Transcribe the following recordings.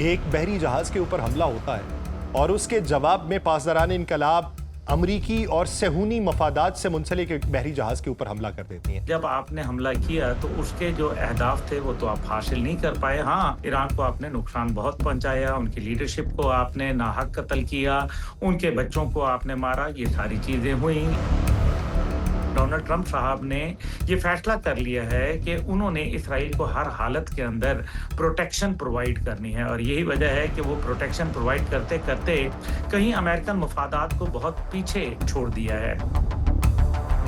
एक बहरी जहाज के ऊपर हमला होता है और उसके जवाब में पासदारान इनकलाब अमरीकी और सेहूनी मफादात से मुंसलिक एक बहरी जहाज के ऊपर हमला कर देती हैं। जब आपने हमला किया तो उसके जो अहदाफ थे वो तो आप हासिल नहीं कर पाए। हाँ, ईरान को आपने नुकसान बहुत पहुंचाया, उनकी लीडरशिप को आपने नाहक कत्ल किया, उनके बच्चों को आपने मारा, ये सारी चीजें हुई। डोनाल्ड ट्रंप साहब ने ये फैसला कर लिया है कि उन्होंने इसराइल को हर हालत के अंदर प्रोटेक्शन प्रोवाइड करनी है और यही वजह है कि वो प्रोटेक्शन प्रोवाइड करते-करते कहीं अमेरिकन मफादात को बहुत पीछे छोड़ दिया है।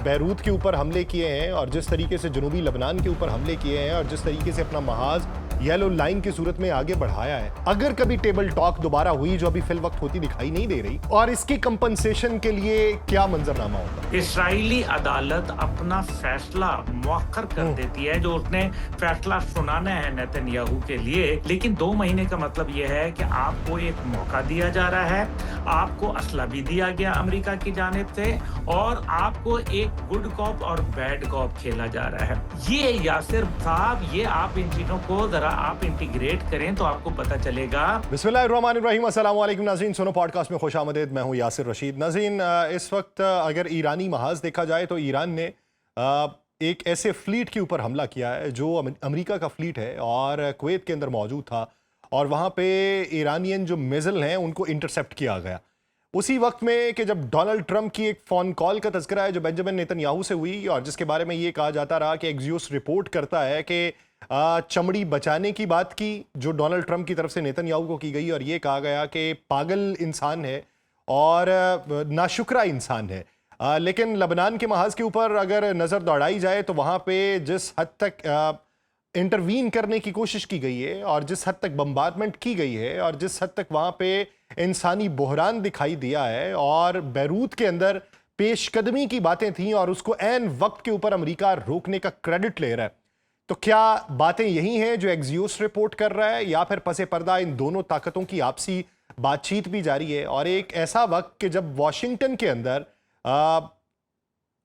बैरूत के ऊपर हमले किए हैं और जिस तरीके से जनूबी लबनान के ऊपर हमले किए हैं और जिस तरीके से अपना महाज येलो लाइन की सूरत में आगे बढ़ाया है, अगर कभी टेबल टॉक दोबारा हुई जो अभी फिल वक्त होती दिखाई नहीं दे रही, और इसकी कंपनसेशन के लिए क्या मंजरनामा होता? इसराइली अदालत अपना फैसला मौखर कर देती है, जो उसने फैसला सुनाना है नेतन्याहू के लिए, लेकिन 2 महीने का मतलब यह है कि आपको एक मौका दिया जा रहा है, आपको असला भी दिया गया अमेरिका की जानिब से और आपको एक गुड कॉप और बैड कॉप खेला जा रहा है। ये यासिर साहब, ये आप इन चीजों को जरा आप इंटीग्रेट करें तो आपको पता चलेगा। बिस्मिल्लाहिर्रहमानिर्रहीम, अस्सलाम वालेकुम नाज़रीन, सुनो पॉडकास्ट में खुशामदीद। मैं हूं यासिर रशीद। नाज़रीन, इस वक्त अगर ईरानी महाज देखा जाए तो ईरान ने एक ऐसे फ्लीट के ऊपर हमला किया है जो अमेरिका का फ्लीट है और कुवैत के अंदर मौजूद था, और वहाँ पे ईरानियन जो मिसाइल हैं उनको इंटरसेप्ट किया गया उसी वक्त में कि जब डोनाल्ड ट्रंप की एक फ़ोन कॉल का तज़किरा है जो बेंजामिन नेतन्याहू से हुई और जिसके बारे में ये कहा जाता रहा कि एक्सियोस रिपोर्ट करता है कि चमड़ी बचाने की बात की जो डोनाल्ड ट्रंप की तरफ से नेतन्याहू को की गई, और ये कहा गया कि पागल इंसान है और नाशुक्रा इंसान है। लेकिन लबनान के महाज के ऊपर अगर नज़र दौड़ाई जाए तो वहाँ पे जिस हद तक इंटरवीन करने की कोशिश की गई है और जिस हद तक बम्बार्डमेंट की गई है और जिस हद तक वहाँ पे इंसानी बहरान दिखाई दिया है और बैरूत के अंदर पेशकदमी की बातें थीं और उसको ऐन वक्त के ऊपर अमेरिका रोकने का क्रेडिट ले रहा है, तो क्या बातें यही हैं जो एक्सियोस रिपोर्ट कर रहा है या फिर पसे पर्दा इन दोनों ताकतों की आपसी बातचीत भी जारी है? और एक ऐसा वक्त कि जब वॉशिंगटन के अंदर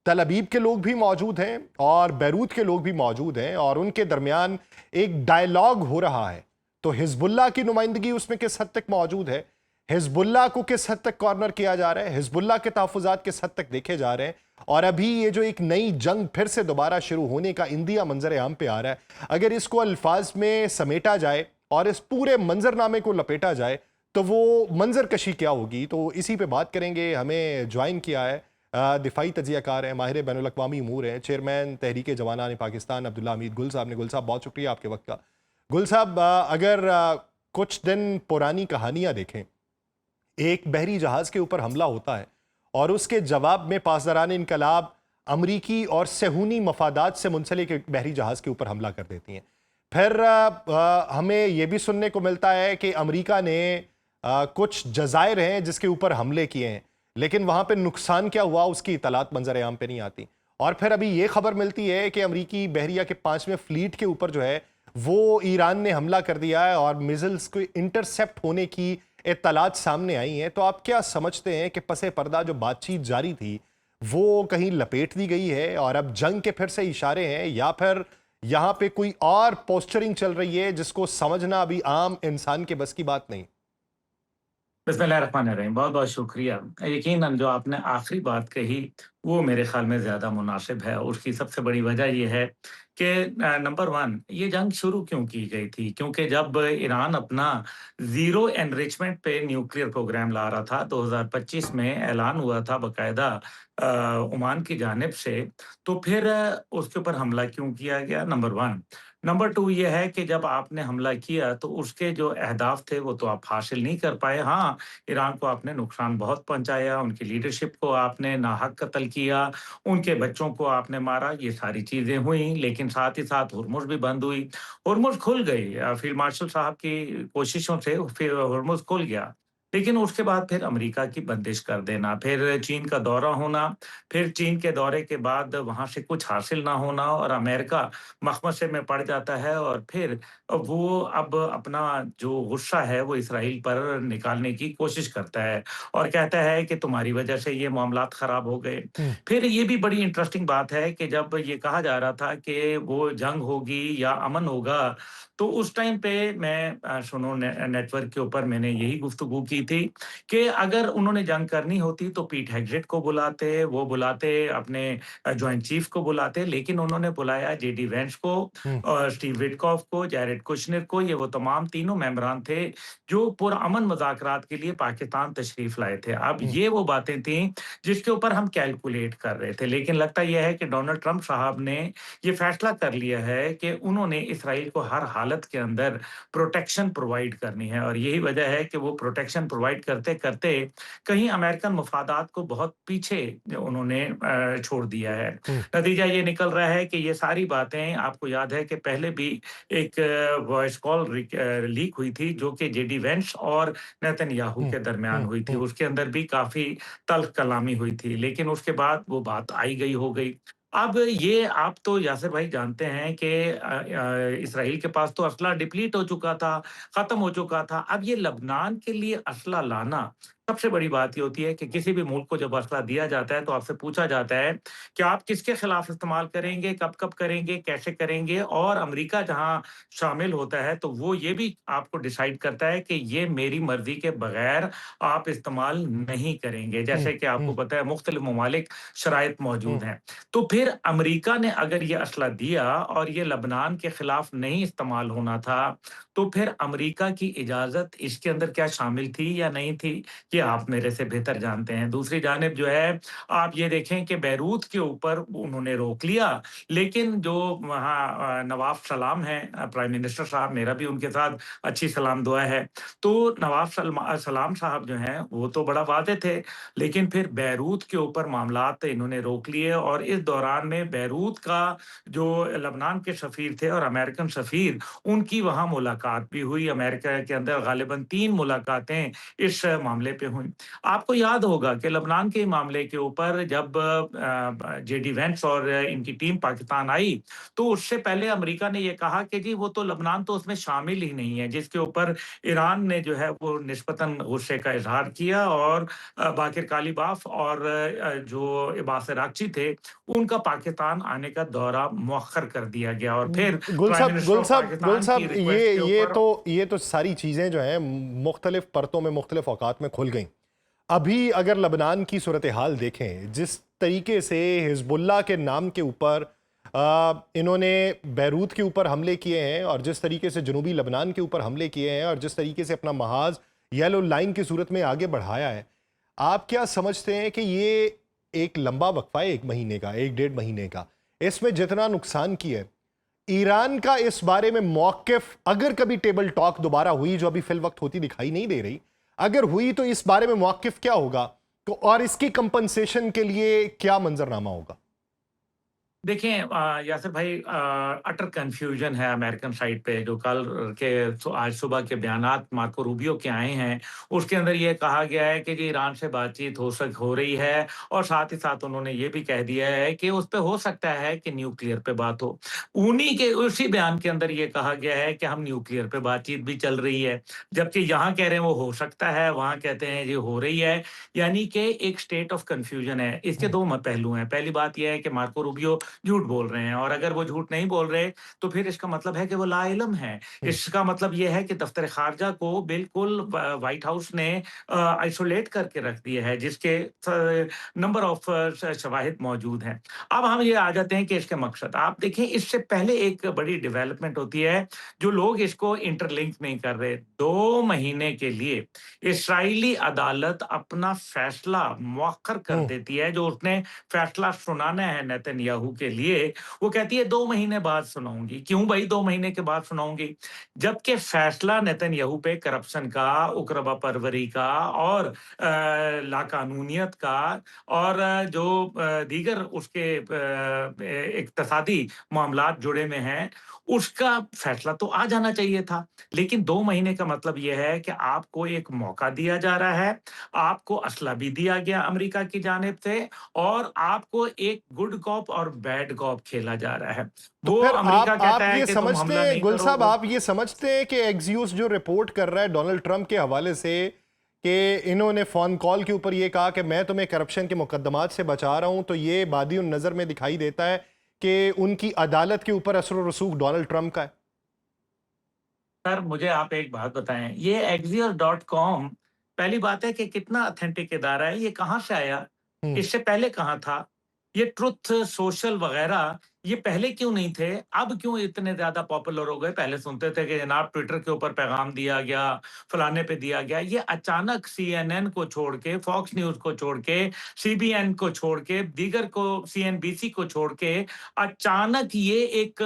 तल अबीब के लोग भी मौजूद हैं और बैरूत के लोग भी मौजूद हैं और उनके दरमियान एक डायलॉग हो रहा है, तो हिजबुल्लाह की नुमाइंदगी उसमें किस हद तक मौजूद है? हिजबुल्लाह को किस हद तक कॉर्नर किया जा रहा है? हिजबुल्लाह के तहफ़्फ़ुज़ात किस हद तक देखे जा रहे हैं? और अभी ये जो एक नई जंग फिर से दोबारा शुरू होने का इंदिया मंजर आम पे आ रहा है, अगर इसको अल्फाज में समेटा जाए और इस पूरे मंजरनामे को लपेटा जाए तो वो मंजर कशी क्या होगी? तो इसी पे बात करेंगे। हमें ज्वाइन किया है दिफाई तजियाकार हैं, माहिर बैनुल अक़वामी अमूर हैं, चेयरमैन तहरीक जवानान पाकिस्तान अब्दुल्ला हमीद गुल साहब ने। गुल साहब, बहुत शुक्रिया आपके वक्त का। गुल साहब, अगर कुछ दिन पुरानी कहानियाँ देखें, एक बहरी जहाज के ऊपर हमला होता है और उसके जवाब में पासदारान इनकलाब अमरीकी और सेहूनी मफादात से मुंसलिक एक बहरी जहाज के ऊपर हमला कर देती हैं। फिर हमें यह भी सुनने को मिलता है कि अमरीका ने कुछ जज़ायर हैं जिसके ऊपर हमले किए हैं, लेकिन वहाँ पे नुकसान क्या हुआ उसकी इतलात मंजर आम पे नहीं आती। और फिर अभी ये खबर मिलती है कि अमरीकी बहरिया के 5वें फ्लीट के ऊपर जो है वो ईरान ने हमला कर दिया है और मिसाइल्स को इंटरसेप्ट होने की इत्तलात सामने आई हैं। तो आप क्या समझते हैं कि पसे पर्दा जो बातचीत जारी थी वो कहीं लपेट दी गई है और अब जंग के फिर से इशारे हैं, या फिर यहाँ पे कोई और पोस्चरिंग चल रही है जिसको समझना अभी आम इंसान के बस की बात नहीं? बिस्मिल्लाहिर्रहमानिर्रहीम, बहुत-बहुत शुक्रिया। यकीनन जो आपने आखिरी बात कही, वो मेरे ख़्याल में ज़्यादा मुनासिब है। उसकी सबसे बड़ी वजह ये है कि नंबर 1, ये जंग शुरू क्यों की गई थी? क्योंकि जब ईरान अपना ज़ीरो एनरिचमेंट पे न्यूक्लियर प्रोग्राम ला रहा था, 2025 में ऐलान हुआ था बाकायदा ओमान की जानिब से, तो फिर उसके ऊपर हमला क्यों किया गया? नंबर 1। नंबर 2 ये है कि जब आपने हमला किया तो उसके जो अहदाफ थे वो तो आप हासिल नहीं कर पाए। हाँ, ईरान को आपने नुकसान बहुत पहुँचाया, उनकी लीडरशिप को आपने नाहक कत्ल किया, उनके बच्चों को आपने मारा, ये सारी चीज़ें हुई, लेकिन साथ ही साथ हुर्मुज़ भी बंद हुई। हुर्मुज़ खुल गई, फील्ड मार्शल साहब की कोशिशों से फिर हुर्मुज़ खुल गया। लेकिन उसके बाद फिर अमेरिका की बंदिश कर देना, फिर चीन का दौरा होना, फिर चीन के दौरे के बाद वहाँ से कुछ हासिल ना होना और अमेरिका मखमसे में पड़ जाता है और फिर वो अब अपना जो गुस्सा है वो इसराइल पर निकालने की कोशिश करता है और कहता है कि तुम्हारी वजह से ये मामलात खराब हो गए। हुँ, फिर ये भी बड़ी इंटरेस्टिंग बात है कि जब ये कहा जा रहा था कि वो जंग होगी या अमन होगा, तो उस टाइम पे मैं सुनो नेटवर्क के ऊपर मैंने यही गुफ्तगू की थी कि अगर उन्होंने जंग करनी होती तो पीट हेग्सेट को बुलाते, वो बुलाते अपने जॉइंट चीफ को बुलाते, लेकिन उन्होंने बुलाया जेडी वेंस को हुँ, और स्टीव विटकॉफ को, जैरेड कुशनर को, ये वो तमाम तीनों मेंबरान थे जो पुरअमन मुज़ाकरात के लिए पाकिस्तान तशरीफ लाए थे। अब हुँ, ये वो बातें थी जिसके ऊपर हम कैलकुलेट कर रहे थे, लेकिन लगता ये है कि डोनाल्ड ट्रंप साहब ने ये फैसला कर लिया है कि उन्होंने इसराइल को हर हालत के अंदर प्रोटेक्शन प्रोवाइड करनी है और यही वजह है कि वो प्रोटेक्शन प्रोवाइड करते-करते कहीं अमेरिकन मफादात को बहुत पीछे उन्होंने छोड़ दिया है। हुँ, नतीजा ये निकल रहा है कि ये सारी बातें आपको याद है कि पहले भी एक वॉइस कॉल लीक हुई थी जो कि जेडी वेंस और नेतन्याहू हुँ, के दरमियान हुँ, हुई थी। हुँ, उसके अंदर भी काफ़ी तल्ख़ कलामी हुई थी, लेकिन उसके बाद वो बात आई गई हो गई। अब ये आप तो यासिर भाई जानते हैं कि इसराइल के पास तो असला डिप्लीट हो चुका था, खत्म हो चुका था। अब ये लबनान के लिए असला लाना, सबसे बड़ी बात ये होती है कि किसी भी मुल्क को जब असला दिया जाता है, तो आपसे पूछा जाता है कि आप किसके खिलाफ इस्तेमाल करेंगे, कब-कब करेंगे, कैसे करेंगे और अमेरिका जहाँ शामिल होता है, तो वो ये भी आपको डिसाइड करता है कि ये मेरी मर्ज़ी के बगैर आप इस्तेमाल नहीं करेंगे। हुँ, जैसे कि आपको हुँ, पता है मुख्तलिफ ममालिक शराइत हुँ, मौजूद हैं। तो फिर अमेरिका ने अगर ये असला दिया और ये लबनान के खिलाफ नहीं इस्तेमाल होना था, तो फिर अमेरिका की इजाज़त इसके अंदर क्या शामिल थी या नहीं थी, ये आप मेरे से बेहतर जानते हैं। दूसरी जानिब जो है, आप ये देखें कि बैरूत के ऊपर उन्होंने रोक लिया, लेकिन जो वहाँ नवाफ़ सलाम हैं प्राइम मिनिस्टर साहब, मेरा भी उनके साथ अच्छी सलाम दुआ है। तो नवाफ़ सलाम साहब जो हैं, वो तो बड़ा वाज़ेह थे, लेकिन फिर बैरूत के ऊपर मामलात इन्होंने रोक लिए और इस दौरान में बैरूत का जो लबनान के सफ़ीर थे और अमेरिकन सफ़ीर, उनकी वहाँ मुलाकात भी हुई। अमेरिका के अंदर ग़ालिबन 3 मुलाकातें इस मामले पे हुईं। आपको याद होगा कि लबनान के मामले के ऊपर जब जेडी वेंस और इनकी टीम पाकिस्तान आई, तो उससे पहले अमेरिका ने ये कहा कि जी वो तो लबनान तो उसमें शामिल ही नहीं है, जिसके ऊपर ईरान ने जो है वो निस्बतन गुस्से का इज़हार किया और बाकिर कालिबाफ और जो इब्बास अरागची थे, उनका पाकिस्तान आने का दौरा मौख़र कर दिया गया और फिर प्राइम मिनिस्टर ऑफ गुल पाकिस्तान की साहब रिक्वेस्ट के ऊपर ये तो सारी चीज़ें जो हैं मुख्तलिफ परतों में, मुख्तलिफ औकात में खुल गईं। अभी अगर लबनान की सूरत हाल देखें, जिस तरीके से हिज़्बुल्लाह के नाम के ऊपर इन्होंने बैरूत के ऊपर हमले किए हैं और जिस तरीके से जनूबी लबनान के ऊपर हमले किए हैं और जिस तरीके से अपना महाज येलो लाइन की सूरत में आगे बढ़ाया है, आप क्या समझते हैं कि ये एक लंबा वक्फा है, 1 महीने का, 1 डेढ़ महीने का, इसमें जितना नुकसान किया है, ईरान का इस बारे में मौक़िफ़ अगर कभी टेबल टॉक दोबारा हुई, जो अभी फ़िल वक़्त होती दिखाई नहीं दे रही, अगर हुई तो इस बारे में मौक़िफ़ क्या होगा? तो और इसकी कंपनसेशन के लिए क्या मंज़रनामा होगा? देखिए यासिर भाई अटर कन्फ्यूजन है अमेरिकन साइड पे जो कल के आज सुबह के बयानात मार्को रूबियो के आए हैं, उसके अंदर ये कहा गया है कि जी ईरान से बातचीत हो रही है और साथ ही साथ उन्होंने ये भी कह दिया है कि उस पे हो सकता है कि न्यूक्लियर पे बात हो। उन्हीं के उसी बयान के अंदर ये कहा गया है कि हम न्यूक्लियर पे बातचीत भी चल रही है, जबकि यहाँ कह रहे हैं वो हो सकता है, वहाँ कहते हैं ये हो रही है, यानी कि एक स्टेट ऑफ कन्फ्यूजन है। इसके हुँ, 2 पहलू हैं। पहली बात ये है कि मार्को रूबियो झूठ बोल रहे हैं और अगर वो झूठ नहीं बोल रहे, तो फिर इसका मतलब है कि वो लाइल्म हैं। हुँ, इसका मतलब ये है कि दफ्तर ख़ारजा को बिल्कुल व्हाइट हाउस ने आइसोलेट करके रख दिया है, जिसके नंबर ऑफ शवाहिद मौजूद हैं। अब हम ये आ जाते हैं कि इसके मकसद। आप देखें इससे पहले एक बड़ी डेवलपमेंट होती है, जो लोग इसको इंटरलिंक नहीं कर रहे। 2 महीने के लिए इस्राएली अदालत अपना फैसला मौख़र कर हुँ, देती है, जो उसने फैसला सुनाना है नेतन्याहू के लिए, वो कहती है 2 महीने बाद सुनाऊँगी। क्यों भई 2 महीने के बाद सुनाऊँगी? जबकि फैसला नेतन्याहू पे करप्शन का, उकरबा परवरी का और लाक़ानूनियत का और जो दीगर उसके इक़्तिसादी मामलात जुड़े में हैं, उसका फैसला तो आ जाना चाहिए था। लेकिन 2 महीने का मतलब ये है कि आपको एक मौका दिया जा रहा है, आपको असला भी दिया गया अमेरिका की जानिब से और आपको एक गुड कॉप और बैड कॉप खेला जा रहा है। तो वो फिर अमेरिका कहता आप है ये कि तुम समझते हमला हैं नहीं गुल साहब, करोगे। आप ये समझते हैं कि एक्सियोस जो रिपोर्ट कर रहा है डोनाल्ड ट्रंप के हवाले से कि इन्होंने फोन कॉल के ऊपर ये कहा कि मैं तुम्हें करप्शन के मुकदमात से बचा रहा हूं, तो ये बादी नजर में दिखाई देता है कि उनकी अदालत के ऊपर असर और रसूख डोनाल्ड ट्रंप का है। सर, मुझे आप एक बात बताएँ, ये axios.com पहली बात है कि कितना ऑथेंटिक इदारा है, ये कहाँ से आया? हम्म। इससे पहले कहाँ था? ये ट्रुथ सोशल वगैरह ये पहले क्यों नहीं थे? अब क्यों इतने ज़्यादा पॉपुलर हो गए? पहले सुनते थे कि जनाब ट्विटर के ऊपर पैगाम दिया गया, फलाने पे दिया गया। ये अचानक सीएनएन को छोड़ के, फॉक्स न्यूज़ को छोड़ के, सीबीएन को छोड़ के, दीगर को सीएनबीसी को छोड़ के अचानक ये एक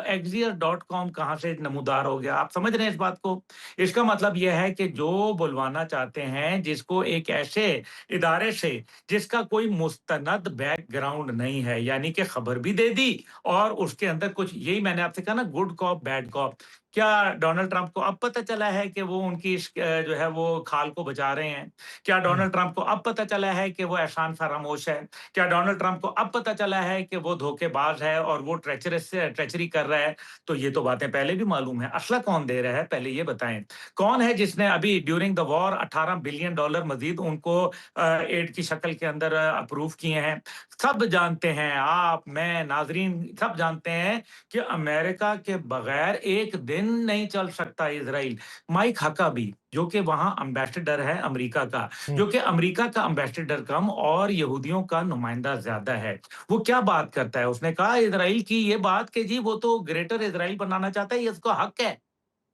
axios.com कहाँ से नमूदार हो गया? आप समझ रहे हैं इस बात को? इसका मतलब ये है कि जो बुलवाना चाहते हैं, जिसको एक ऐसे इदारे से जिसका कोई मुस्तनद बैकग्राउंड नहीं है, यानी कि खबर भी दे दी और उसके अंदर कुछ यही मैंने आपसे कहा ना गुड कॉप, बैड कॉप। क्या डोनाल्ड ट्रंप को अब पता चला है कि वो उनकी जो है वो खाल को बचा रहे हैं? क्या हम्म। डोनाल्ड ट्रंप को अब पता चला है कि वो एहसान फरामोश है? क्या डोनाल्ड ट्रंप को अब पता चला है कि वो धोखेबाज है और वो ट्रेचरी कर रहा है? तो ये तो बातें पहले भी मालूम है। असला कौन दे रहा है पहले ये बताएँ? कौन है जिसने अभी ड्यूरिंग द वॉर $18 बिलियन मज़ीद उनको एड की शक्ल के अंदर अप्रूव किए हैं? सब जानते हैं, आप, मैं, नाज़रीन सब जानते हैं कि अमेरिका के बगैर एक दिन नहीं चल सकता इज़राइल। माइक हकाबी जो कि वहाँ एम्बेसडर है अमेरिका का, हम्म। जो कि अमेरिका का एम्बेसडर कम और यहूदियों का नुमाइंदा ज़्यादा है। वो क्या बात करता है? उसने कहा इज़राइल की ये बात कि जी वो तो ग्रेटर इज़राइल बनाना चाहता है, ये उसका हक है।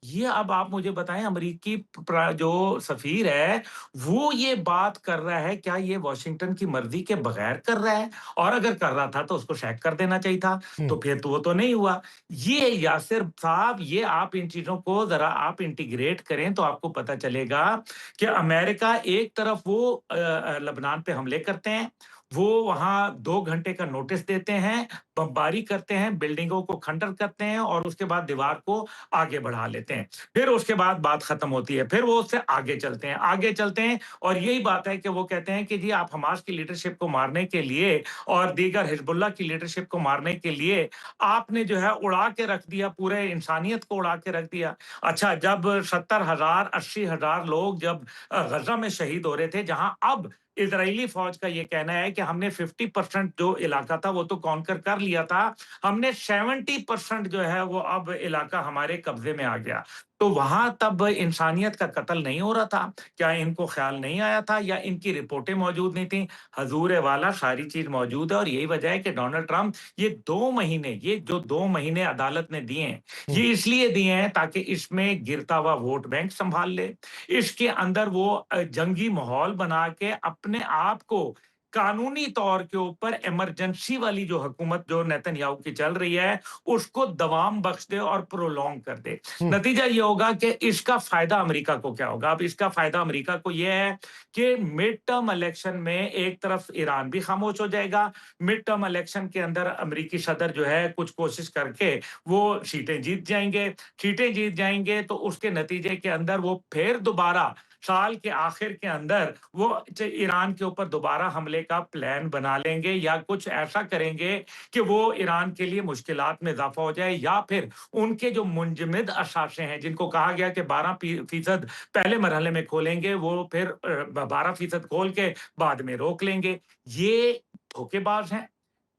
ये अब आप मुझे बताएँ अमेरिकी जो सफ़ीर है, वो ये बात कर रहा है, क्या ये वाशिंगटन की मर्ज़ी के बगैर कर रहा है? और अगर कर रहा था तो उसको सैक कर देना चाहिए था, हम्म। तो फिर तो वो तो नहीं हुआ। ये यासिर साहब ये आप इन चीज़ों को ज़रा आप इंटीग्रेट करें तो आपको पता चलेगा कि अमेरिका एक तरफ वो लेबनान पे हमले करते हैं, वो वहाँ 2 घंटे का नोटिस देते हैं, बमबारी करते हैं, बिल्डिंगों को खंडर करते हैं और उसके बाद दीवार को आगे बढ़ा लेते हैं। फिर उसके बाद बात खत्म होती है, फिर वो उससे आगे चलते हैं और यही बात है कि वो कहते हैं कि जी आप हमास की लीडरशिप को मारने के लिए और दीगर हिज़्बुल्लाह की लीडरशिप को मारने के लिए आपने जो है उड़ा के रख दिया, पूरे इंसानियत को उड़ा के रख दिया। अच्छा जब 70,000 80,000 लोग जब गज़ा में शहीद हो रहे थे, जहाँ अब इज़राइली फ़ौज का ये कहना है कि हमने 50% जो इलाका था वो तो कॉन्कर कर लिया था, हमने 70% जो है वो अब इलाका हमारे कब्जे में आ गया। तो वहां तब इंसानियत का कत्ल नहीं हो रहा था। क्या इनको ख्याल नहीं आया था या इनकी रिपोर्टें मौजूद नहीं थी? हजूर वाला सारी चीज मौजूद है और यही वजह है कि डोनाल्ड ट्रंप ये जो 2 महीने अदालत ने दिए हैं, ये हम्म। इसलिए दिए हैं ताकि इसमें गिरता हुआ वोट बैंक संभाल ले। इसके अंदर वो जंगी माहौल बना के अपने आप को कानूनी तौर के ऊपर इमरजेंसी वाली जो हुकूमत जो नेतन्याहू की चल रही है, उसको दवाम बख्श दे और प्रोलॉन्ग कर दे। हम्म। नतीजा ये होगा कि इसका फ़ायदा अमेरिका को क्या होगा? अब इसका फ़ायदा अमेरिका को ये है कि मिड टर्म इलेक्शन में एक तरफ ईरान भी खामोश हो जाएगा, मिड टर्म इलेक्शन के अंदर अमेरिकी सदर जो है कुछ कोशिश करके वो सीटें जीत जाएँगे तो उसके नतीजे के अंदर वो फिर दोबारा साल के आखिर के अंदर वो ईरान के ऊपर दोबारा हमले का प्लान बना लेंगे या कुछ ऐसा करेंगे कि वो ईरान के लिए मुश्किलात में इज़ाफ़ा हो जाए या फिर उनके जो मुंजमद असासे हैं, जिनको कहा गया कि 12% पहले मरहले में खोलेंगे, वो फिर 12% खोल के बाद में रोक लेंगे। ये धोखेबाज हैं,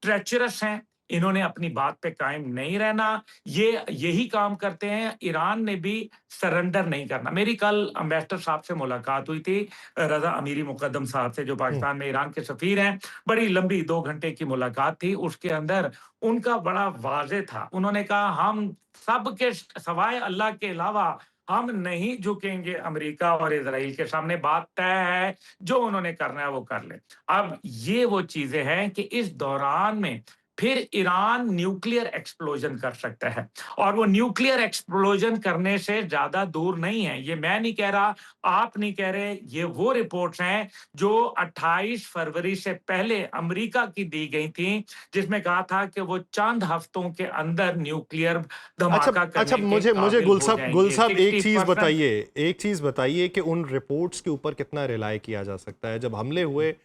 ट्रेचरस हैं, इन्होंने अपनी बात पे कायम नहीं रहना, ये यही काम करते हैं, ईरान ने भी सरेंडर नहीं करना। मेरी कल एम्बेसडर साहब से मुलाकात हुई थी, रज़ा अमीरी मुक़द्दम साहब से जो हम्म। पाकिस्तान में ईरान के सफ़ीर हैं, बड़ी लंबी 2 घंटे की मुलाकात थी, उसके अंदर उनका बड़ा वाज़ेह था। उन्होंने कहा हम सब के सवाए अल्लाह के अलावा हम नहीं झुकेंगे अमेरिका और इज़राइल के सामने, बात तय है, जो उन्होंने करना है वो कर लें। अब ये वो चीज़ें हैं कि इस दौरान में फिर ईरान न्यूक्लियर एक्सप्लोजन कर सकता है और वो न्यूक्लियर एक्सप्लोजन करने से ज्यादा दूर नहीं है। ये मैं नहीं कह रहा, आप नहीं कह रहे, ये वो रिपोर्ट्स हैं जो 28 फरवरी से पहले अमेरिका की दी गई थी, जिसमें कहा था कि वो चंद हफ्तों के अंदर न्यूक्लियर अच्छा धमाका अच्छा, करने के मुझे मुझे काबिल गुल हो साहब, गुल जाएंगे। साहब एक चीज 60%। बताइए, एक चीज बताइए कि उन रिपोर्ट्स के ऊपर कितना रिलाय किया जा सकता है। जब हमले हुए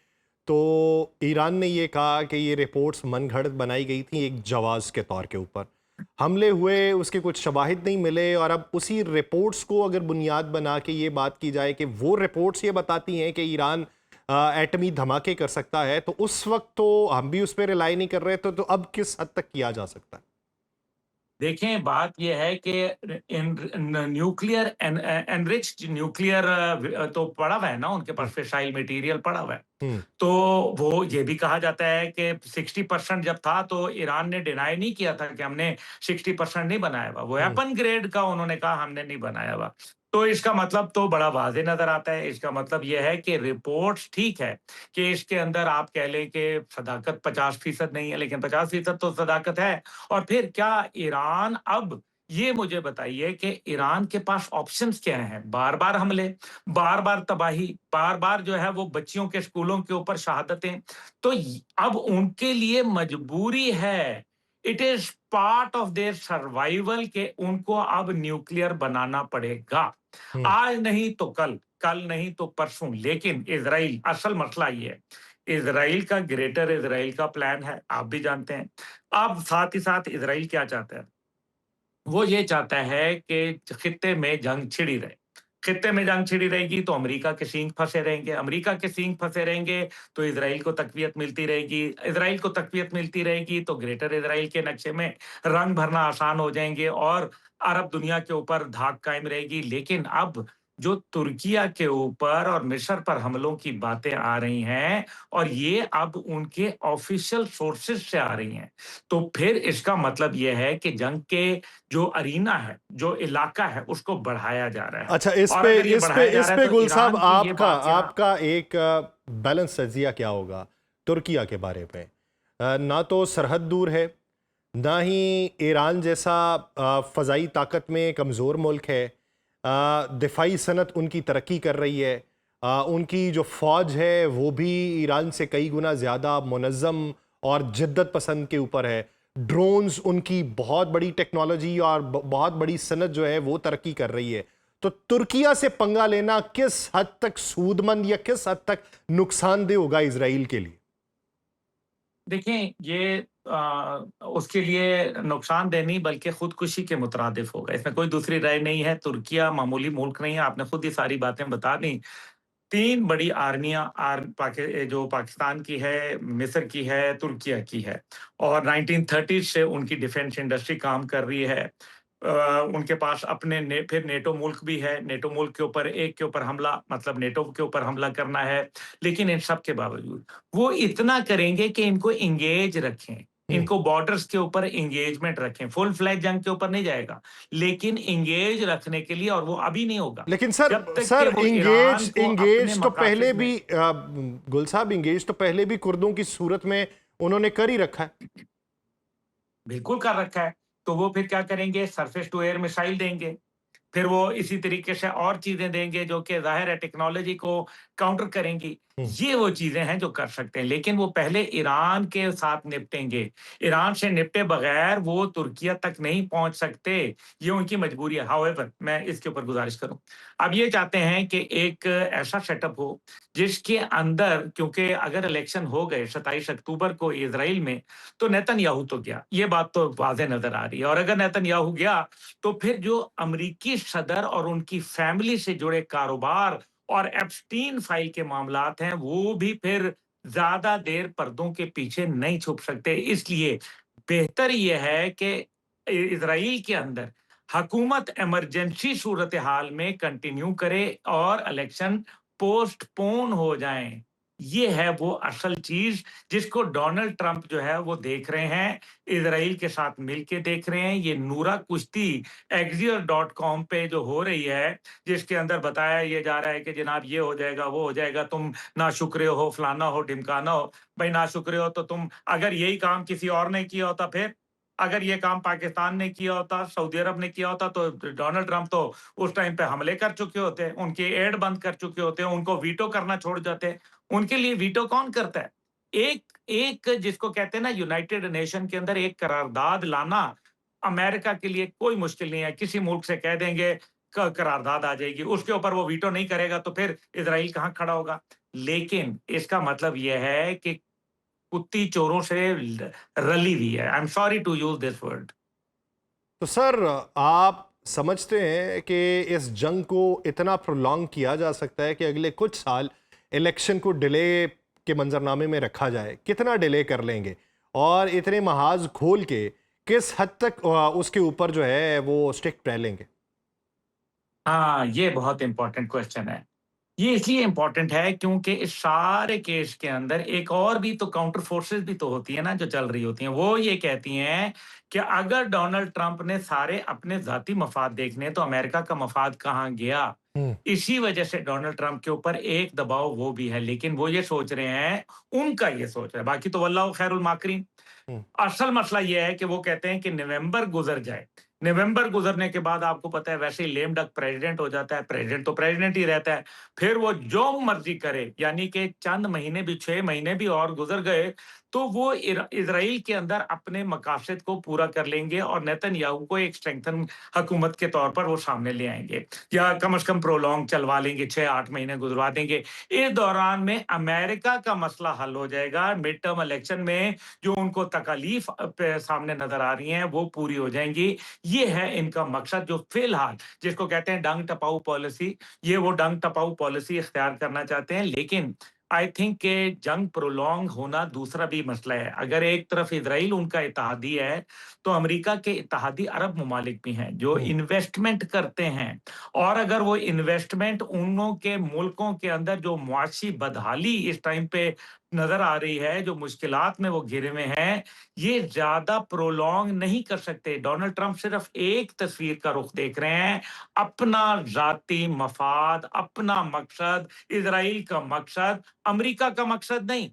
तो ईरान ने ये कहा कि ये रिपोर्ट्स मनगढ़ंत बनाई गई थी एक जवाब के तौर के ऊपर। हमले हुए, उसके कुछ शवाहिद नहीं मिले, और अब उसी रिपोर्ट्स को अगर बुनियाद बना के ये बात की जाए कि वो रिपोर्ट्स ये बताती हैं कि ईरान एटमी धमाके कर सकता है, तो उस वक्त तो हम भी उस पर रिलाय नहीं कर रहे, तो अब किस हद तक किया जा सकता है? देखें, बात ये है कि न्यूक्लियर एनरिच्ड न्यूक्लियर तो पड़ा हुआ है ना, उनके हम्म, पास फिसाइल मटेरियल पड़ा हुआ है। हम्म, तो वो ये भी कहा जाता है कि 60% जब था तो ईरान ने डिनाई नहीं किया था कि हमने 60% नहीं बनाया हुआ। वो हम्म। वेपन ग्रेड का उन्होंने कहा हमने नहीं बनाया हुआ। तो इसका मतलब तो बड़ा वाज़ेह नज़र आता है। इसका मतलब ये है कि रिपोर्ट्स ठीक है कि इसके अंदर आप कह लें कि सदाकत 50% नहीं है, लेकिन 50% तो सदाकत है। और फिर क्या ईरान अब ये मुझे बताइए कि ईरान के पास ऑप्शंस क्या हैं? बार-बार हमले, बार-बार तबाही, बार-बार जो है वो बच्चियों के स्कूलों के ऊपर शहादतें। तो य अब उनके लिए मजबूरी है, it is part of their survival कि उनको अब न्यूक्लियर बनाना पड़ेगा। हम्म। आज नहीं तो कल, कल नहीं तो परसों। लेकिन इज़राइल, असल मसला ये है, इज़राइल का ग्रेटर इज़राइल का प्लान है, आप भी जानते हैं। अब साथ ही साथ इज़राइल क्या चाहता है? वो ये चाहता है कि खित्ते में जंग छिड़ी रहे। खित्ते में जंग छिड़ी रहेगी तो अमेरिका के सींग फँसे रहेंगे, अमेरिका के सींग फँसे रहेंगे तो इज़राइल को तक़वियत मिलती रहेगी, इज़राइल को तक़वियत मिलती रहेगी तो ग्रेटर इज़राइल के नक्शे में रंग भरना आसान हो जाएँगे और अरब दुनिया के ऊपर धाक कायम रहेगी। लेकिन अब जो तुर्किया के ऊपर और मिस्र पर हमलों की बातें आ रही हैं और ये अब उनके ऑफ़िशियल सोर्सेज़ से आ रही हैं, तो फिर इसका मतलब ये है कि जंग के जो अरीना है, जो इलाका है, उसको बढ़ाया जा रहा है। अच्छा, और अगर ये बढ़ाया जा इस रहा है पे तो गुल साहब, ईरान की ये आपका बात यहाँ। आपका एक बैलेंस तज्जिया क्या होगा तुर्किया के बारे में? ना तो सरहद दूर है, ना ही ईरान जैसा फ़ज़ाई ताकत में कमज़ोर मुल्क है। दिफ़ाई सनत उनकी तरक्की कर रही है। उनकी जो फ़ौज है वो भी ईरान से कई गुना ज़्यादा मुनज़्ज़म और जिद्दत पसंद के ऊपर है। ड्रोन्स, उनकी बहुत बड़ी टेक्नोलॉजी और बहुत बड़ी सनत जो है वो तरक्की कर रही है। तो तुर्किया से पंगा लेना किस हद तक सूदमंद या किस हद तक नुकसानदेह होगा इसराइल के लिए? देखें, ये उसके लिए नुकसानदेह नहीं बल्कि खुदकुशी के मुतरादिफ होगा। इसमें कोई दूसरी राय नहीं है। तुर्किया मामूली मुल्क नहीं है, आपने खुद ये सारी बातें बता दी। 3 बड़ी आर्मियाँ जो पाकिस्तान की है, मिस्र की है, तुर्किया की है और 1930 से उनकी डिफेंस इंडस्ट्री काम कर रही है। उनके पास अपने फिर नेटो मुल्क भी है। नेटो मुल्क के ऊपर एक के ऊपर हमला, मतलब नेटो के ऊपर हमला करना है। लेकिन इन सब के बावजूद वो इतना करेंगे कि इनको एंगेज रखें, हम्म। इनको बॉर्डर्स के ऊपर एंगेजमेंट रखें। फुल फ्लैग जंग के ऊपर नहीं जाएगा, लेकिन एंगेज रखने के लिए, और वो अभी नहीं होगा। लेकिन सर, जब तक कि सर वो ईरान इंगेज को अपने इंगेज तो पहले मकासद में। भी गुल साहब, इंगेज तो पहले भी कुर्दों की सूरत में उन्होंने कर ही रखा है। बिल्कुल कर रखा है, तो वो फिर क्या करेंगे? सरफेस टू एयर मिसाइल देंगे। फिर वो इसी तरीके से और चीज़ें देंगे जो कि ज़ाहिर है टेक्नोलॉजी को काउंटर करेंगी। हम्म। ये वो चीज़ें हैं जो कर सकते हैं, लेकिन वो पहले ईरान के साथ निपटेंगे। ईरान से निपटे बगैर वो तुर्किया तक नहीं पहुँच सकते, ये उनकी मजबूरी है। हाउएवर, मैं इसके ऊपर गुज़ारिश करूँ। अब ये चाहते हैं कि एक ऐसा सेटअप हो जिसके अंदर, क्योंकि अगर इलेक्शन हो गए 27 अक्टूबर को इज़राइल में, तो नेतन्याहू तो गया, ये बात तो वाज़ेह नज़र आ रही है। और अगर नेतन्याहू गया तो फिर जो अमेरिकी सदर और उनकी फैमिली से जुड़े कारोबार और एप्स्टीन फाइल के मामलात हैं, वो भी फिर ज़्यादा देर पर्दों के पीछे नहीं छुप सकते। इसलिए बेहतर ये है कि इज़राइल के अंदर हकूमत इमरजेंसी सूरत-ए-हाल में कंटिन्यू करे और इलेक्शन पोस्टपोन हो जाएँ। ये है वो असल चीज़ जिसको डोनाल्ड ट्रंप जो है वो देख रहे हैं, इज़राइल के साथ मिलके देख रहे हैं। ये नूरा कुश्ती Axios.com पे जो हो रही है, जिसके अंदर बताया ये जा रहा है कि जनाब ये हो जाएगा, वो हो जाएगा, तुम नाशुक्रे हो, फलाना हो, ढिमकाना हो। भई नाशुक्रे हो तो तुम अगर यही काम किसी और ने किया होता फिर? अगर ये काम पाकिस्तान ने किया होता, सऊदी अरब ने किया होता तो डोनाल्ड ट्रंप तो उस टाइम पे हमले कर चुके होते, उनकी एड बंद कर चुके होते, उनको वीटो करना छोड़ जाते। उनके लिए वीटो कौन करता है? एक एक जिसको कहते हैं ना यूनाइटेड नेशन के अंदर एक करारदाद लाना अमेरिका के लिए कोई मुश्किल नहीं है। किसी मुल्क से कह देंगे करारदाद आ जाएगी, उसके ऊपर वो वीटो नहीं करेगा तो फिर इज़राइल कहाँ खड़ा होगा? लेकिन इसका मतलब ये है कि कुत्ती चोरों से रली हुई है। I am sorry to use this word. तो सर, आप समझते हैं कि इस जंग को इतना प्रोलॉन्ग किया जा सकता है कि अगले कुछ साल इलेक्शन को डिले के मंजरनामे में रखा जाए? कितना डिले कर लेंगे और इतने महाज खोल के किस हद तक उसके ऊपर जो है वो स्टिक रह लेंगे? हाँ, ये बहुत इंपॉर्टेंट क्वेश्चन है। ये इसलिए इम्पोर्टेंट है क्योंकि इस सारे केस के अंदर एक और भी तो काउंटर फोर्सेस भी तो होती है ना जो चल रही होती हैं। वो ये कहती हैं कि अगर डोनाल्ड ट्रंप ने सारे अपने ज़ाती मफ़ाद देखने तो अमेरिका का मफ़ाद कहाँ गया? हम्म। इसी वजह से डोनाल्ड ट्रंप के ऊपर एक दबाव वो भी है, लेकिन वो ये सोच रहे हैं, उनका ये सोच रहा है, बाकी तो वल्लाहु खैरुल माकिरीन। हम्म। असल मसला ये है कि वो कहते हैं कि नवंबर गुज़र जाए। नवंबर गुज़रने के बाद आपको पता है वैसे ही लेम डक प्रेज़िडेंट हो जाता है, प्रेज़िडेंट तो प्रेज़िडेंट ही रहता है। फिर वो जो मर्ज़ी करे, यानी कि चंद महीने भी 6 महीने भी और गुज़र गए, तो वो इज़राइल के अंदर अपने मकासद को पूरा कर लेंगे और नेतन्याहू को एक स्ट्रेंथन हुकूमत के तौर पर वो सामने ले आएँगे या कम से कम प्रोलॉन्ग चलवा लेंगे, 6-8 महीने गुज़रवा देंगे। इस दौरान में अमेरिका का मसला हल हो जाएगा, मिड टर्म इलेक्शन में जो उनको तकालीफ पे सामने नजर आ रही हैं वो पूरी हो जाएंगी। ये है इनका मकसद जो फिलहाल जिसको कहते हैं डंग टपाऊ पॉलिसी, ये वो डंग टपाऊ पॉलिसी इख्तियार करना चाहते हैं। लेकिन आई थिंक के जंग प्रोलॉन्ग होना दूसरा भी मसला है। अगर एक तरफ इजराइल उनका इत्तेहादी है, तो अमेरिका के इत्तेहादी अरब ममालिक भी हैं जो हम्म। इन्वेस्टमेंट करते हैं। और अगर वो इन्वेस्टमेंट उन्हों के मुल्कों के अंदर जो मुआशी बदहाली इस टाइम पे नज़र आ रही है, जो मुश्किलात में वो घिरे हुए हैं, ये ज़्यादा प्रोलॉन्ग नहीं कर सकते। डोनाल्ड ट्रंप सिर्फ़ एक तस्वीर का रुख देख रहे हैं, अपना ज़ाती मफ़ाद, अपना मकसद, इज़राइल का मकसद, अमेरिका का मकसद नहीं।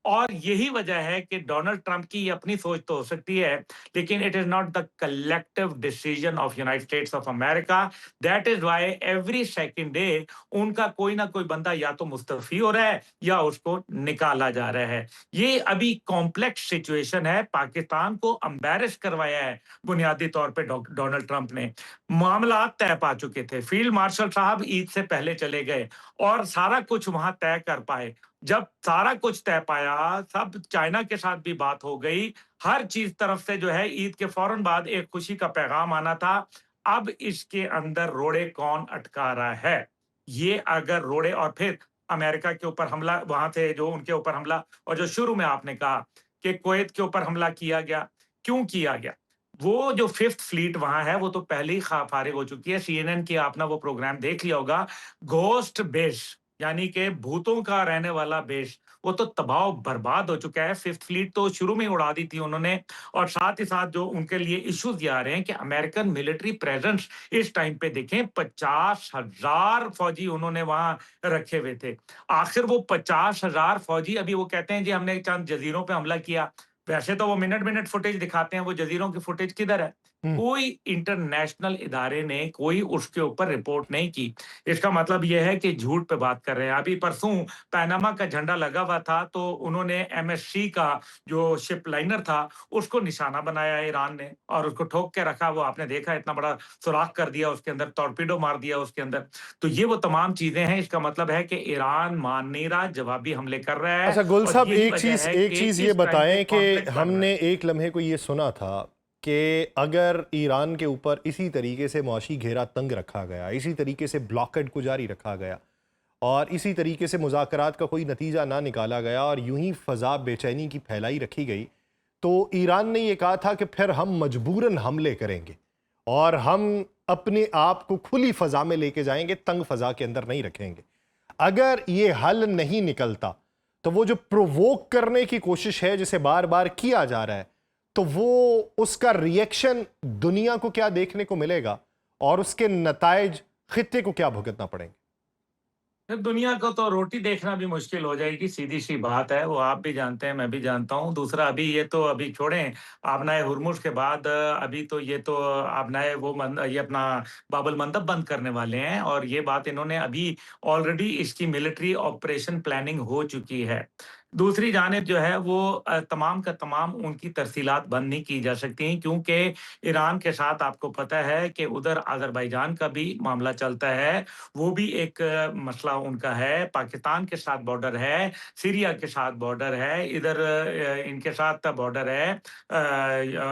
और यही वजह है कि डोनाल्ड ट्रंप की ये अपनी सोच तो हो सकती है, लेकिन it is not the collective decision of United states of America. That is why every second day उनका कोई ना कोई बंदा या तो मुस्तफ़ी हो रहा है या उसको निकाला जा रहा है। ये अभी कॉम्प्लेक्स सिचुएशन है, पाकिस्तान को एम्बैरेस करवाया है बुनियादी तौर पे डोनाल्ड ट्रंप ने। मामला तय पा चुके थे, फील्ड मार्शल साहब ईद से पहले चले गए और सारा कुछ वहाँ तय कर पाए। जब सारा कुछ तय पाया, सब चाइना के साथ भी बात हो गई, हर चीज़ तरफ से जो है ईद के फ़ौरन बाद एक खुशी का पैगाम आना था। अब इसके अंदर रोड़े कौन अटका रहा है? ये अगर रोड़े और फिर अमेरिका के ऊपर हमला, वहाँ से जो उनके ऊपर हमला और जो शुरू में आपने कहा कि कुवैत के ऊपर हमला किया गया, क्यों किया गया? वो जो 5th फ्लीट वहाँ है, वो तो पहले ही फ़ारिग हो चुकी है। सीएनएन की आपने वो प्रोग्राम देख लिया होगा, घोस्ट बेस यानी कि भूतों का रहने वाला बेस, वो तो तबाह-बर्बाद हो चुका है। 5th फ्लीट तो शुरू में ही उड़ा दी थी उन्होंने और साथ ही साथ जो उनके लिए इश्यूज़ ये आ रहे हैं कि अमेरिकन मिलिट्री प्रेज़ेंस इस टाइम पे देखें 50,000 फ़ौजी उन्होंने वहाँ रखे हुए थे। आखिर वो 50,000 फ़ौजी अभी वो कहते हैं जी हमने चंद जज़ीरों पे हमला किया। वैसे तो वो मिनट-मिनट फुटेज दिखाते हैं, वो जज़ीरों की फुटेज किधर है? हम्म। कोई इंटरनेशनल इदारे ने कोई उसके ऊपर रिपोर्ट नहीं की। इसका मतलब ये है कि झूठ पे बात कर रहे हैं। अभी परसों पनामा का झंडा लगा हुआ था, तो उन्होंने एमएससी का जो शिप लाइनर था, उसको निशाना बनाया ईरान ने और उसको ठोक के रखा। वो आपने देखा इतना बड़ा सुराख कर दिया उसके अंदर, टॉर्पीडो मार दिया उसके अंदर। तो ये वो तमाम चीज़ें हैं, इसका मतलब है कि ईरान मान नहीं रहा, जवाबी हमले कर रहा है अच्छा गुल और साहब, यही एक वजह चीज है एक कि चीज ये इस टाइम पे बताएं कि कॉन्फ्लिक्ट बढ़ रहा है। हमने एक लम्हे को ये सुना था कि अगर ईरान के ऊपर इसी तरीके से मुआशी घेरा तंग रखा गया, इसी तरीके से ब्लॉकेड को जारी रखा गया और इसी तरीके से मुज़ाकरात का कोई नतीजा ना निकाला गया और यूं ही फ़ज़ा बेचैनी की फैलाई रखी गई, तो ईरान ने ये कहा था कि फिर हम मजबूरन हमले करेंगे और हम अपने आप को खुली फ़ज़ा में लेके जाएंगे, तंग फ़ज़ा के अंदर नहीं रखेंगे। अगर ये हल नहीं निकलता तो वो जो प्रोवोक करने की कोशिश है जिसे बार बार किया जा रहा है, तो वो उसका रिएक्शन दुनिया को क्या देखने को मिलेगा और उसके नतायज खित्ते को क्या भुगतना पड़ेंगे? फिर दुनिया को तो रोटी देखना भी मुश्किल हो जाएगी, सीधी-सी बात है, वो आप भी जानते हैं, मैं भी जानता हूँ। दूसरा अभी ये तो अभी छोड़ें, आपनाए हुरमुज़ के बाद अभी तो ये तो आपनाए वो ये अपना बाब-अल मंदब बंद करने वाले हैं और ये बात इन्होंने अभी ऑलरेडी इसकी मिलिट्री ऑपरेशन प्लानिंग हो चुकी है। दूसरी जानिब जो है वो तमाम का तमाम उनकी तरसीलात बंद नहीं की जा सकती क्योंकि ईरान के साथ आपको पता है कि उधर अज़रबैजान का भी मामला चलता है, वो भी एक मसला उनका है, पाकिस्तान के साथ बॉर्डर है, सीरिया के साथ बॉर्डर है, इधर इनके साथ बॉर्डर है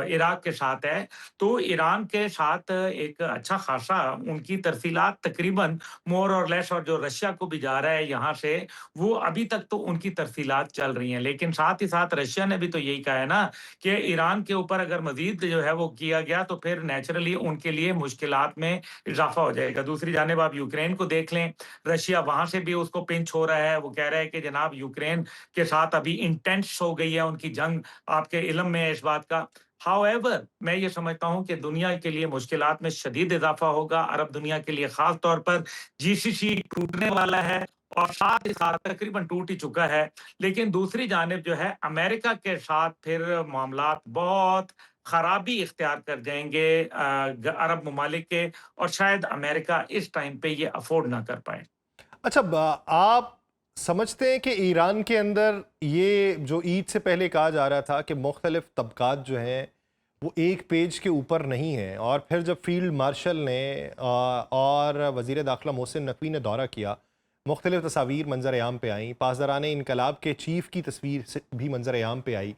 इराक के साथ है। तो ईरान के साथ एक अच्छा खासा उनकी तरसीलात तकरीबन मोर और लेस और जो रशिया को भी जा रहा है यहाँ से, वो अभी तक तो उनकी तरसीलात चल रही हैं। लेकिन साथ ही साथ रशिया ने भी तो यही कहा है ना कि ईरान के ऊपर अगर मज़ीद जो है वो किया गया तो फिर नेचुरली उनके लिए मुश्किलात में इज़ाफ़ा हो जाएगा। दूसरी जानिब आप यूक्रेन को देख लें, रशिया वहाँ से भी उसको पिंच हो रहा है। वो कह रहा है कि जनाब यूक्रेन के साथ अभी इंटेंस हो गई है उनकी जंग, आपके इल्म में है इस बात का। हाउएवर मैं ये समझता हूँ कि दुनिया के लिए मुश्किलात में शदीद इज़ाफ़ा होगा, अरब दुनिया के लिए ख़ास तौर पर जीसीसी टूटने वाला है और साथ ही साथ तकरीबन टूट ही चुका है। लेकिन दूसरी जानिब जो है अमेरिका के साथ फिर मामलात बहुत खराबी इख्तियार कर जाएँगे अरब ममालिक के और शायद अमेरिका इस टाइम पे ये अफ़ोर्ड ना कर पाए। अच्छा, आप समझते हैं कि ईरान के अंदर ये जो ईद से पहले कहा जा रहा था कि मुख्तलिफ तबकात जो हैं वो एक पेज के ऊपर नहीं हैं, और फिर जब फील्ड मार्शल ने और वज़ीर दाखिला मोहसिन नकवी ने दौरा किया, मुख्तलिफ तस्वीर मंजर आम पे आई, पासदारान इनकलाब के चीफ़ की तस्वीर से भी मंजर आम पे आई,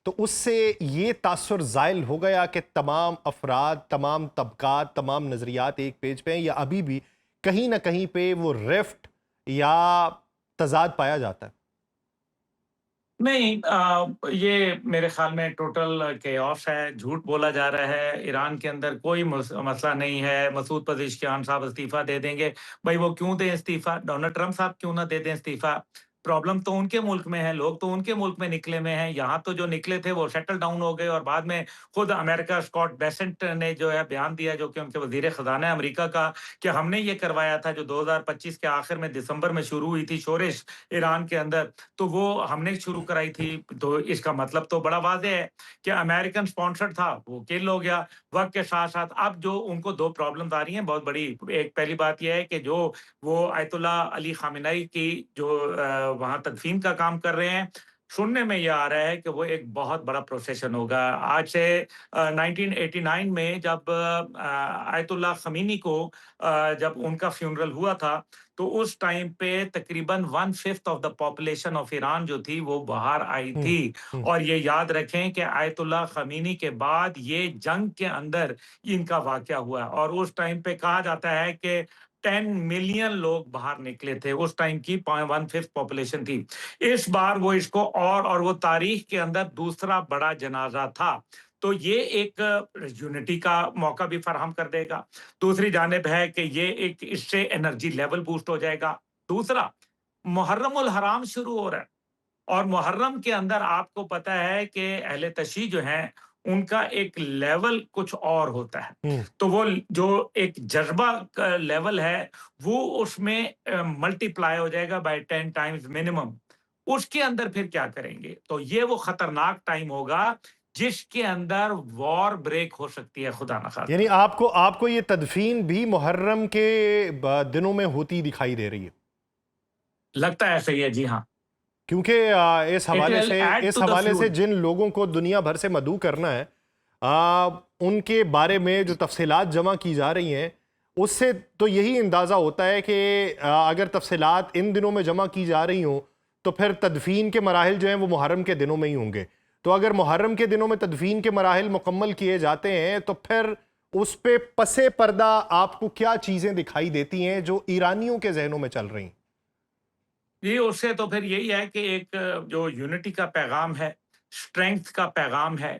तो उससे ये तासुर ज़ायल हो गया कि तमाम अफराद, तमाम तबकात, तमाम नज़रियात एक पेज पे हैं, या अभी भी कहीं ना कहीं पे वो रिफ्ट या तज़ाद पाया जाता है? नहीं ये मेरे ख़्याल में टोटल केओस है, झूठ बोला जा रहा है, ईरान के अंदर कोई मसला नहीं है, मसूद पज़ेश्कियान साहब इस्तीफ़ा दे देंगे। भई वो क्यों दें इस्तीफ़ा? डोनाल्ड ट्रम्प साहब क्यों ना दे दें इस्तीफ़ा? प्रॉब्लम तो उनके मुल्क में है, लोग तो उनके मुल्क में निकले हुए हैं, यहाँ तो जो निकले थे वो सेटल डाउन हो गए और बाद में खुद अमेरिका स्कॉट बेसेंट ने जो है बयान दिया जो कि उनके वज़ीर ख़ज़ाना है अमेरिका का, कि हमने ये करवाया था जो 2025 के आखिर में दिसंबर में शुरू हुई थी शोरिश ईरान के अंदर, तो वो हमने शुरू कराई थी। तो इसका मतलब तो बड़ा वाज़ेह है कि अमेरिकन स्पॉन्सर्ड था, वो किल हो गया। वक़्त के साथ-साथ अब जो उनको 2 प्रॉब्लम्स आ रही हैं बहुत बड़ी। एक पहली बात ये है कि जो वो आयतुल्लाह अली ख़ामेनी की जो वहाँ तदफ़ीन का काम कर रहे हैं, सुनने में ये आ रहा है कि वो एक बहुत बड़ा प्रोसेशन होगा। आज से 1989 में जब आयतुल्लाह ख़ामेनी को जब उनका फ्यूनरल हुआ था, तो उस टाइम पे तकरीबन 1/5 of the population of Iran जो थी वो बाहर आई हम्म, थी। हम्म, और ये याद रखें कि आयतुल्लाह ख़ामेनी के बाद ये जंग के अंदर इनका वाक़या हुआ और उस टाइम पे कहा जाता है कि 10 मिलियन लोग बाहर निकले थे। उस टाइम की 1/5 पॉपुलेशन थी। इस बार वो इसको और वो तारीख के अंदर दूसरा बड़ा जनाज़ा था। तो ये एक यूनिटी का मौका भी फराहम कर देगा। दूसरी जानिब है कि ये एक इससे एनर्जी लेवल बूस्ट हो जाएगा। दूसरा, मुहर्रम उल हराम शुरू हो रहा है और मुहर्रम के अंदर आपको पता है कि अहले तशय्युह जो हैं, उनका एक लेवल कुछ और होता है। हम्म। तो वो जो एक जज़्बा का लेवल है, वो उसमें मल्टीप्लाई हो जाएगा बाय 10 टाइम्स मिनिमम। उसके अंदर फिर क्या करेंगे? तो ये वो खतरनाक टाइम होगा, जिसके अंदर वॉर ब्रेक हो सकती है, खुदा ना यानी खास्ता। आपको आपको ये तदफीन भी मुहर्रम के दिनों में होती दिखाई दे रही है, लगता है ऐसा ही है, जी हाँ। क्योंकि इट विल ऐड इस टू द हवाले से फ्यूल। जिन लोगों को दुनिया भर से मदऊ करना है, उनके बारे में जो तफसीलात जमा की जा रही हैं, उससे तो यही अंदाज़ा होता है कि अगर तफसीलात इन दिनों में जमा की जा रही हों, तो फिर तदफीन के मराहिल जो हैं वो मुहर्रम के दिनों में ही होंगे। तो अगर मुहर्रम के दिनों में तदफीन के मराहिल मुकम्मल किए जाते हैं, तो फिर उस पे पसे पर्दा आपको क्या चीज़ें दिखाई देती हैं जो ईरानियों के जहनों में चल रही हैं? जी, उससे तो फिर यही है कि एक जो यूनिटी का पैगाम है, स्ट्रेंथ का पैगाम है,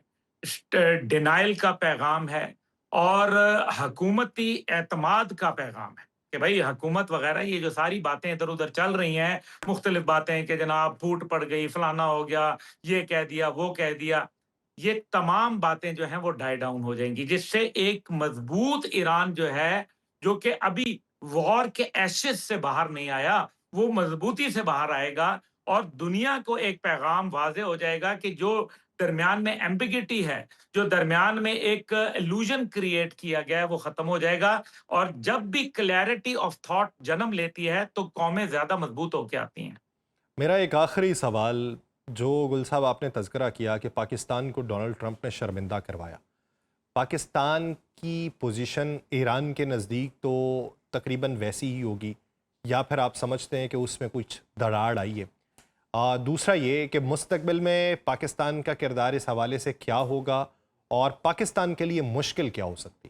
डिनायल का पैगाम है और हकूमती एतमाद का पैगाम है। कि भाई हुकूमत वगैरह ये जो सारी बातें इधर उधर चल रही हैं, मुख्तलिफ बातें कि जनाब फूट पड़ गई, फलाना हो गया, ये कह दिया, वो कह दिया, ये तमाम बातें जो हैं वो डाई डाउन हो जाएंगी, जिससे एक मजबूत ईरान जो है, जो कि अभी वॉर के एशेज से बाहर नहीं आया, वो मजबूती से बाहर आएगा और दुनिया को एक पैगाम वाज़ेह हो जाएगा कि जो दरमियान में एम्बिगिटी है, जो दरमियान में एक इल्यूजन क्रिएट किया गया है, वो खत्म हो जाएगा और जब भी क्लैरिटी ऑफ थॉट जन्म लेती है, तो कौमें ज़्यादा मजबूत होके आती हैं। मेरा एक आखिरी सवाल, जो गुल साहब आपने तज़किरा किया कि पाकिस्तान को डोनाल्ड ट्रंप ने शर्मिंदा करवाया, पाकिस्तान की पोजीशन ईरान के नज़दीक तो तकरीबन वैसी ही होगी, या फिर आप समझते हैं कि उसमें कुछ दरार आई है? दूसरा ये कि मुस्तकबिल में पाकिस्तान का किरदार इस हवाले से क्या होगा और पाकिस्तान के लिए मुश्किल क्या हो सकती?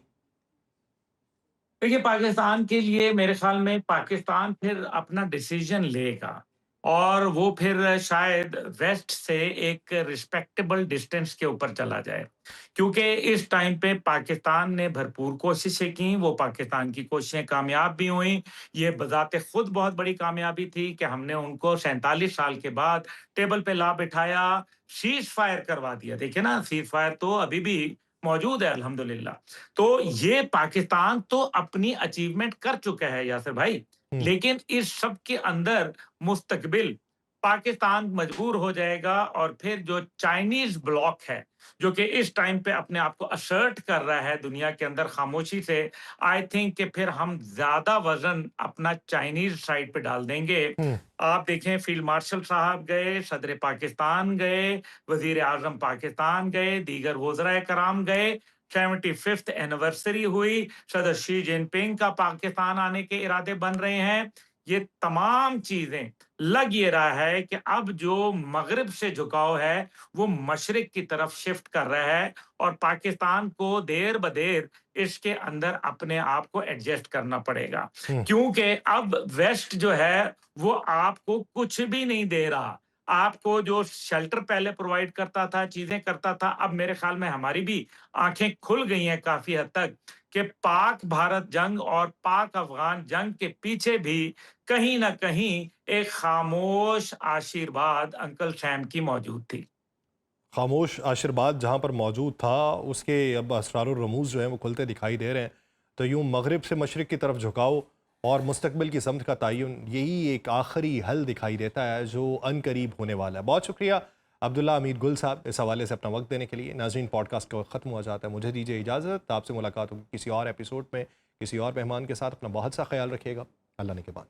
देखिए, पाकिस्तान के लिए मेरे ख़्याल में पाकिस्तान फिर अपना डिसीज़न लेगा और वो फिर शायद वेस्ट से एक रिस्पेक्टेबल डिस्टेंस के ऊपर चला जाए। क्योंकि इस टाइम पे पाकिस्तान ने भरपूर कोशिशें की, वो पाकिस्तान की कोशिशें कामयाब भी हुईं। ये बज़ाते खुद बहुत बड़ी कामयाबी थी कि हमने उनको 47 साल के बाद टेबल पे ला बिठाया, सीज़ फायर करवा दिया। देखिए ना, सीज़ फायर तो अभी भी मौजूद है अल्हम्दुलिल्लाह। तो ये पाकिस्तान तो अपनी अचीवमेंट कर चुका है यासिर भाई, हम्म। लेकिन इस सब के अंदर मुस्तकबिल पाकिस्तान मजबूर हो जाएगा और फिर जो चाइनीज ब्लॉक है, जो कि इस टाइम पे अपने आप को असर्ट कर रहा है दुनिया के अंदर खामोशी से, आई थिंक कि फिर हम ज्यादा वजन अपना चाइनीज साइड पे डाल देंगे। हम्म। आप देखें, फील्ड मार्शल साहब गए, सदर पाकिस्तान गए, वजीर आजम पाकिस्तान गए, दीगर वज़राए कराम गए, 75th एनिवर्सरी हुई, सदर शी जिनपिंग का पाकिस्तान आने के इरादे बन रहे हैं। ये तमाम चीजें लग ये रहा है कि अब जो मगरिब से झुकाव है, वो मशरिक की तरफ शिफ्ट कर रहा है और पाकिस्तान को देर ब देर इसके अंदर अपने आप को एडजस्ट करना पड़ेगा। हम्म। क्योंकि अब वेस्ट जो है, वो आपको कुछ भी नहीं दे रहा। आपको जो शेल्टर पहले प्रोवाइड करता था, चीजें करता था, अब मेरे ख्याल में हमारी भी आंखें खुल गई हैं काफी हद तक कि पाक भारत जंग और पाक अफगान जंग के पीछे भी कहीं ना कहीं एक खामोश आशीर्वाद अंकल सैम की मौजूद थी। खामोश आशीर्वाद जहाँ पर मौजूद था, उसके अब असरार और रमूज़ जो हैं वो खुलते दिखाई दे रहे हैं। तो यूँ मगरिब से मशरिक़ की तरफ झुकाव और मुस्तकबिल की समत का तयन, यही एक आखिरी हल दिखाई देता है जो अनकरीब होने वाला है। बहुत शुक्रिया अब्दुल्ला हमीद गुल साहब इस हवाले से अपना वक्त देने के लिए। नाज़रीन, पॉडकास्ट का वक्त ख़त्म हुआ जाता है, मुझे दीजिए इजाज़त। आपसे मुलाकात होगी किसी और एपिसोड में, किसी और मेहमान के साथ। अपना बहुत सा ख्याल रखिएगा। अल्लाह ने के बाद।